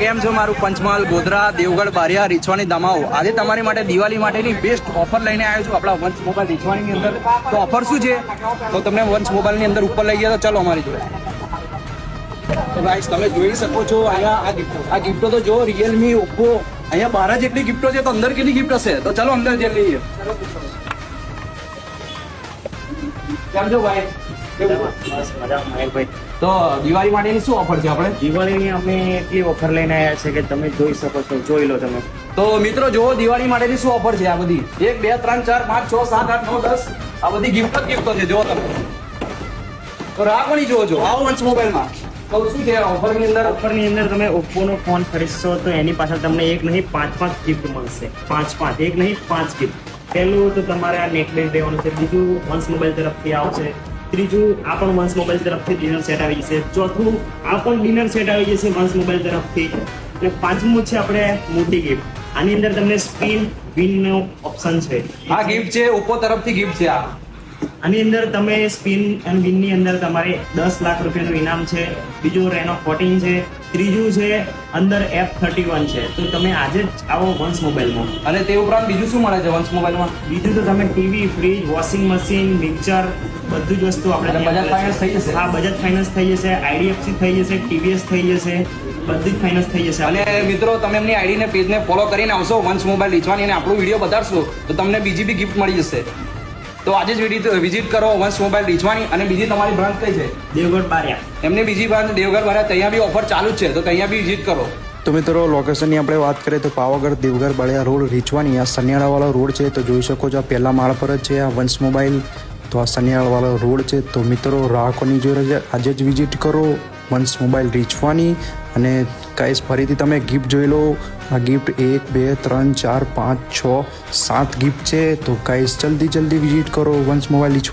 કેમ છો મારું પંચમહાલ, ગોધરા, દેવગઢ, બારિયા, રીછવાની દમાઓ. આજે તમારી માટે દિવાળી માટેની બેસ્ટ ઓફર લઈને આવ્યો છું આપણા વંશ મોબાઈલ રીછવાણીની અંદર. તો ઓફર શું છે તો તમને વંશ મોબાઈલની અંદર ઉપર લઈ ગયા તો ચાલો અમારી જોડે. તો ગાઈસ તમે જોઈ શકો છો અહીંયા આ ગિફ્ટો તો જો રિયલમી, ઓપ્પો, અહીંયા 12 જેટલી ગિફ્ટો છે તો અંદર કેટલી ગિફ્ટ હશે તો ચાલો અંદર જઈ લઈએ. કેમ છો ભાઈ? તો દિવાળી માટેની શું ઓફર છે આપણે? દિવાળીની અમે એટલી ઓફર લઈને આવ્યા છે કે તમે જોઈ શકો છો, જોઈ લો તમે. તો મિત્રો જુઓ દિવાળી માટેની શું ઓફર છે. આ બધી 1 2 3 4 5 6 7 8 9 10 આ બધી ગિફ્ટો છે. જુઓ તમે તો રાહ કોની જુઓ છો આવો વંશ મોબાઈલમાં. તો શું છે ઓફરની અંદર? ઓફરની અંદર તમે ઓપ્પોનો ફોન ખરીદશો તો એની પાછળ તમને એક નહીં 5 ગિફ્ટ મળશે. 5 એક નહીં 5 ગિફ્ટ. પહેલું તો તમારે આ નેકલેસ દેવાનું છે. બીજું વંશ મોબાઈલ તરફથી આવશે. ત્રીજું આ પણ વંશ મોબાઈલ તરફથી ડિનર સેટ આવી જશે. ચોથું આ પણ ડિનર સેટ આવી જશે વંશ મોબાઈલ તરફથી. અને પાંચમું છે આપણે મોટી ગિફ્ટ. આની અંદર તમને સ્પિન વિનનો ઓપ્શન છે. આ ગિફ્ટ છે ઓપ્પો તરફથી ગિફ્ટ છે. આ આની અંદર તમે સ્પિન અને વિનની અંદર તમારે 10 લાખ રૂપિયાનું ઇનામ છે. બીજું રેનો 14 છે. ત્રીજું છે અંદર F31 છે. તો તમે આજે જ આવો વંશ મોબાઈલમાં. અને તે ઉપરાંત બીજું શું મળે છે વંશ મોબાઈલમાં? બીજું તો તમે TV, fridge, washing machine, mixer બધું જ વસ્તુ આપણે બજાજ ફાઇનાન્સ થઈ જશે. હા, બજાજ ફાઇનાન્સ થઈ જશે, IDFC થઈ જશે, TVS થઈ જશે, બધી જ ફાઇનાન્સ થઈ જશે. અને મિત્રો તમે એમની આઈડીને પેજને ફોલો કરીને આવશો વંશ મોબાઈલ રીછવાની અને આપણો વિડીયો બતાડશો તો તમને બીજી બી ગિફ્ટ મળી જશે. તો આજે જ વિઝિટ કરો વંશ મોબાઈલ રીછવાની. અને બીજી તમારી બ્રાન્ચ કઈ છે? દેવગઢ બારિયા. એમની બીજી બ્રાન્ચ દેવગઢ બારિયા, ત્યાં બી ઓફર ચાલુ જ છે તો ત્યાં બી વિઝિટ કરો. તો મિત્રો લોકેશનની આપણે વાત કરીએ તો પાવાગઢ, દેવગઢ, બાળિયા રોડ, રીછવાની. આ સનિયાળાવાળો રોડ છે તો જોઈ શકો છો આ પહેલા માળ પર જ છે આ વંશ મોબાઈલ. તો આ સનિયાળાવાળો રોડ છે. તો મિત્રો ગ્રાહકોની જોડે આજે જ વિઝિટ કરો વંશ મોબાઈલ રીછવાની. અને ગાઈસ ફરીથી તમે ગિફ્ટ જોઈ લો. આ ગિફ્ટ 1 2 3 4 5 6 7 ગિફ્ટ છે. તો ગાઈસ જલ્દી વિઝિટ કરો વંશ મોબાઈલ રીછવાની.